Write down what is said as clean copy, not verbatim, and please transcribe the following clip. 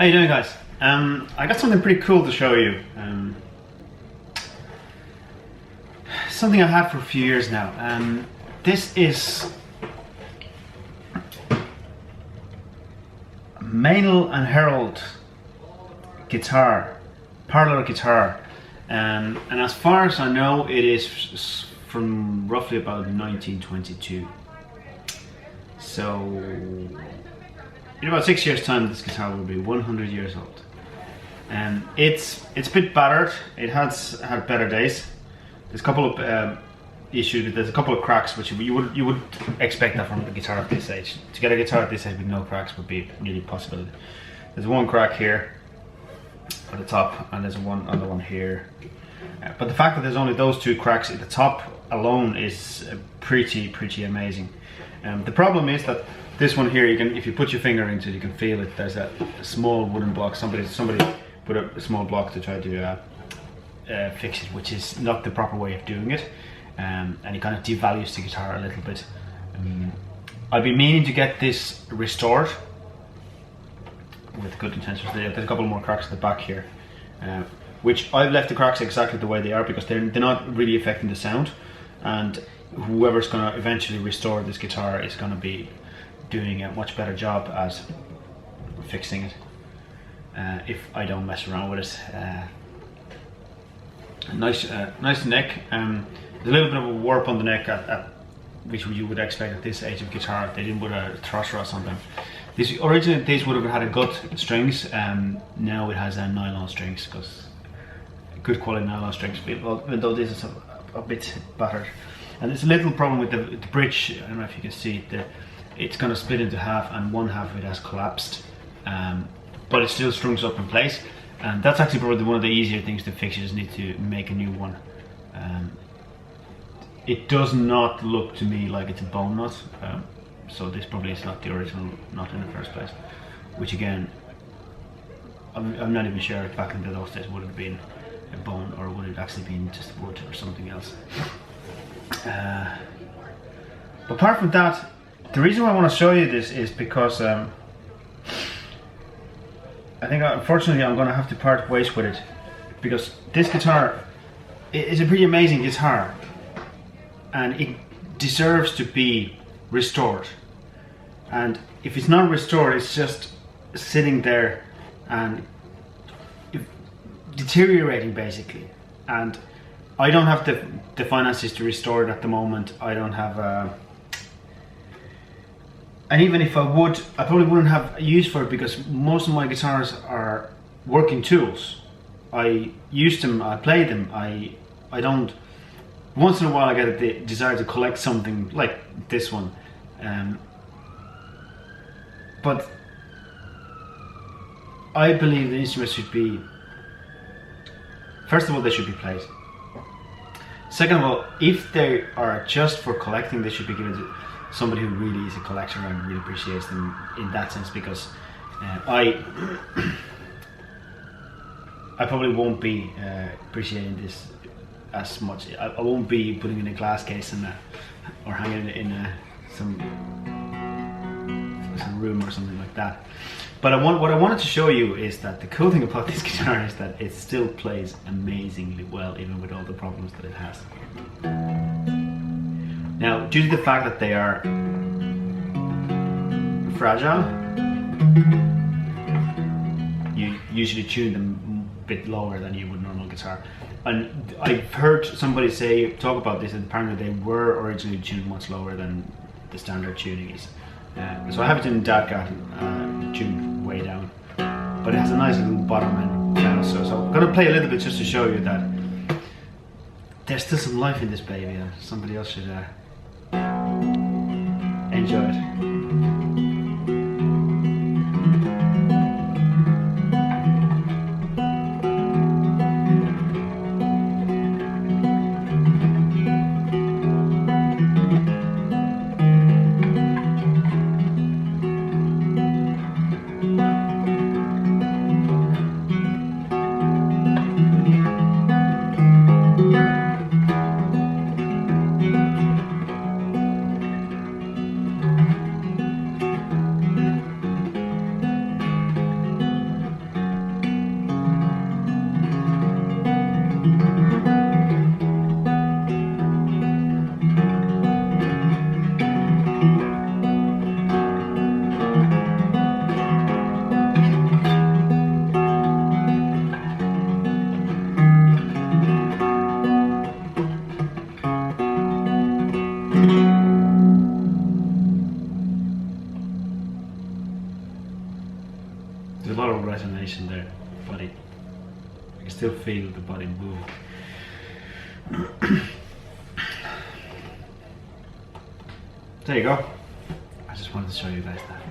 How you doing, guys? I got something pretty cool to show you. Something I've had for a few years now. This is Meinel Herold guitar, Parlour guitar, and as far as I know, it is from roughly about 1922. So in about 6 years' time, this guitar will be 100 years old. And it's a bit battered. It has had better days. There's a couple of issues. There's a couple of cracks, which you would expect that from a guitar of this age. To get a guitar at this age with no cracks would be nearly a possibility. There's one crack here at the top, and there's another one here. But the fact that there's only those two cracks at the top alone is pretty amazing. The problem is that this one here, if you put your finger into it, you can feel it. There's a small wooden block. Somebody put a small block to try to fix it, which is not the proper way of doing it, and it kind of devalues the guitar a little bit. I've been meaning to get this restored with good intentions. There's a couple more cracks at the back here, which I've left the cracks exactly the way they are because they're not really affecting the sound, and whoever's going to eventually restore this guitar is going to be doing a much better job at fixing it if I don't mess around with it. Nice neck. There's a little bit of a warp on the neck which you would expect at this age of guitar. They didn't put a truss on them. Originally these would have had a gut strings. Now it has nylon strings, because good quality nylon strings, even though this is a bit battered. And there's a little problem with the bridge. I don't know if you can see it. It's going to split into half, and one half of it has collapsed, but it still strings up in place. And that's actually probably one of the easier things to fix. You just need to make a new one. It does not look to me like it's a bone nut, so this probably is not the original nut in the first place. Which again, I'm not even sure if back in those days would it have been a bone or would it actually been just wood or something else. But apart from that, the reason why I want to show you this is because I think unfortunately I'm going to have to part ways with it, because this guitar is a pretty amazing guitar and it deserves to be restored. And if it's not restored, it's just sitting there and deteriorating basically. And I don't have the finances to restore it at the moment. I don't have and even if I would, I probably wouldn't have a use for it, because most of my guitars are working tools. I use them, I play them, I don't, once in a while I get the desire to collect something like this one. But I believe the instruments should be, first of all, they should be played. Second of all, if they are just for collecting, they should be given to somebody who really is a collector and really appreciates them in that sense, because I probably won't be appreciating this as much. I won't be putting it in a glass case or hanging it in some room or something like that. But what I wanted to show you is that the cool thing about this guitar is that it still plays amazingly well, even with all the problems that it has. Now, due to the fact that they are fragile, you usually tune them a bit lower than you would normal guitar. And I've heard somebody talk about this, and apparently they were originally tuned much lower than the standard tuning is. So I have it in Dadcat, tuned way down, but it has a nice little bottom and piano. So I'm going to play a little bit just to show you that there's still some life in this baby. Somebody else should enjoy it. still feel the body moving. There you go. I just wanted to show you guys that.